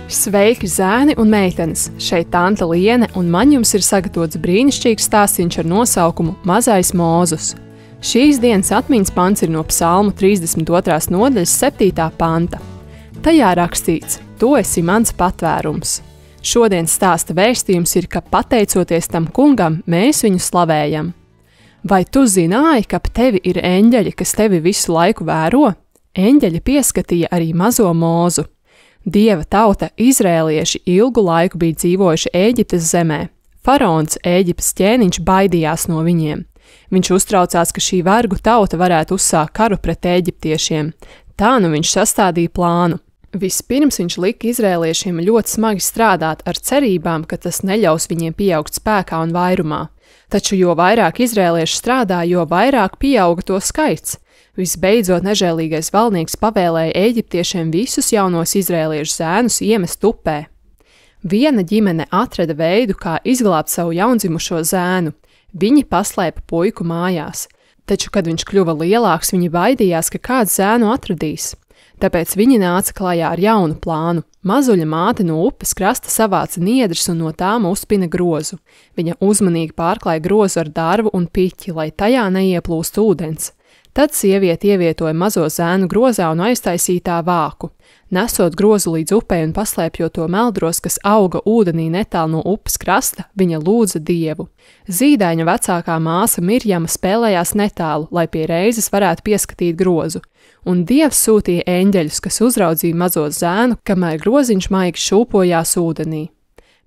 Sveiki, zēni un meitenes! Šeit Tante Liene, un man jums ir sagatavots brīnišķīgs stāstīns ar nosaukumu Mazais Mūzus. Šīs dienas atmiņas pants ir no Psalmu 32. nodaļas 7. panta. Tajā rakstīts: Tu esi mans patvērums. Šodienas stāsta vēstījums ir, ka pateicoties tam kungam, mēs viņu slavējam. Vai tu zināji, ka ap tevi ir eņģeļi, kas tevi visu laiku vēro? Eņģeļi pieskatīja arī mazo Mūzu. Dieva tauta izrēlieši ilgu laiku bija dzīvojuši Ēģiptes zemē. Faraons, Ēģiptes ķēniņš, baidījās no viņiem. Viņš uztraucās, ka šī vergu tauta varētu uzsākt karu pret ēģiptiešiem. Tā nu viņš sastādīja plānu. Vispirms viņš lika izrēliešiem ļoti smagi strādāt ar cerībām, ka tas neļaus viņiem pieaugt spēkā un vairumā. Taču jo vairāk izrēlieši strādā, jo vairāk pieauga to skaits. Visbeidzot, nežēlīgais valdnieks pavēlēja eģiptiešiem visus jaunos izrēliešu zēnus iemest upē. Viena ģimene atrada veidu, kā izglābt savu jaundzimušo zēnu. Viņi paslēpa puiku mājās. Taču, kad viņš kļuva lielāks, viņi baidījās, ka kāds zēnu atradīs. Tāpēc viņi nāca klajā ar jaunu plānu. Mazuļa māte no upes krasta savāca niedres un no tām uzpina grozu. Viņa uzmanīgi pārklāja grozu ar darbu un piķi, lai tajā neieplūst ūdens. Tad sieviete ievietoja mazo zēnu grozā un aiztaisīja tā vāku. Nesot grozu līdz upei un paslēpjot to meldros, kas auga ūdenī netālu no upes krasta, viņa lūdza Dievu. Zīdaiņa vecākā māsa Mirjama spēlējās netālu, lai pie reizes varētu pieskatīt grozu. Un Dievs sūtīja eņģeļus, kas uzraudzīja mazo zēnu, kamēr groziņš maigi šūpojās ūdenī.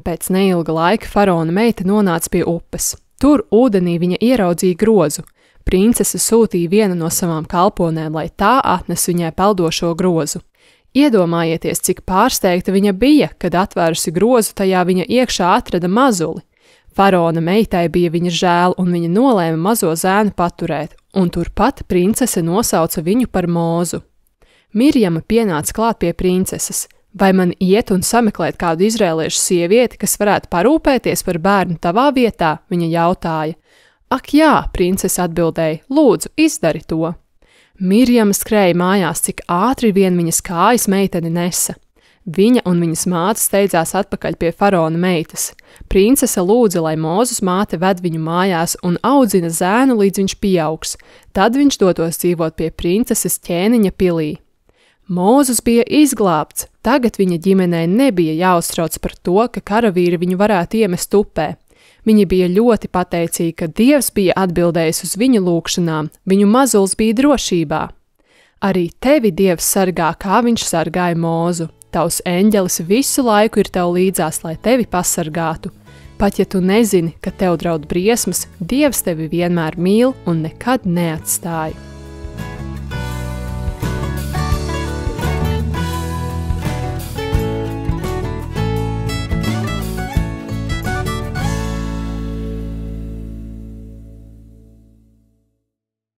Pēc neilga laika faraona meita nonāca pie upes. Tur ūdenī viņa ieraudzīja grozu. Princese sūtīja vienu no savām kalponēm, lai tā atnes viņai peldošo grozu. Iedomājieties, cik pārsteigta viņa bija, kad atvērusi grozu, tajā viņa iekšā atrada mazuli. Faraona meitai bija viņa žēl, un viņa nolēma mazo zēnu paturēt, un turpat princese nosauca viņu par Mūzu. Mirjama pienāca klāt pie princeses. Vai man iet un sameklēt kādu izrēliešu sievieti, kas varētu parūpēties par bērnu tavā vietā? Viņa jautāja. Ak jā, princese atbildēja, lūdzu, izdari to. Mirjama skrēja mājās, cik ātri vien viņas kājas meiteni nesa. Viņa un viņas māte steidzās atpakaļ pie faraona meitas. Princese lūdza, lai Mūzus māte ved viņu mājās un audzina zēnu, līdz viņš pieaugs. Tad viņš dotos dzīvot pie princeses ķēniņa pilī. Mūzus bija izglābts. Tagad viņa ģimenei nebija jāuztrauc par to, ka karavīri viņu varētu iemest upē. Viņi bija ļoti pateicīgi, ka Dievs bija atbildējis uz viņu lūgšanām, viņu mazulis bija drošībā. Arī tevi Dievs sargā, kā viņš sargāja Mūzu. Tavs eņģelis visu laiku ir tev līdzās, lai tevi pasargātu. Pat ja tu nezini, ka tev draud briesmas, Dievs tevi vienmēr mīl un nekad neatstāja.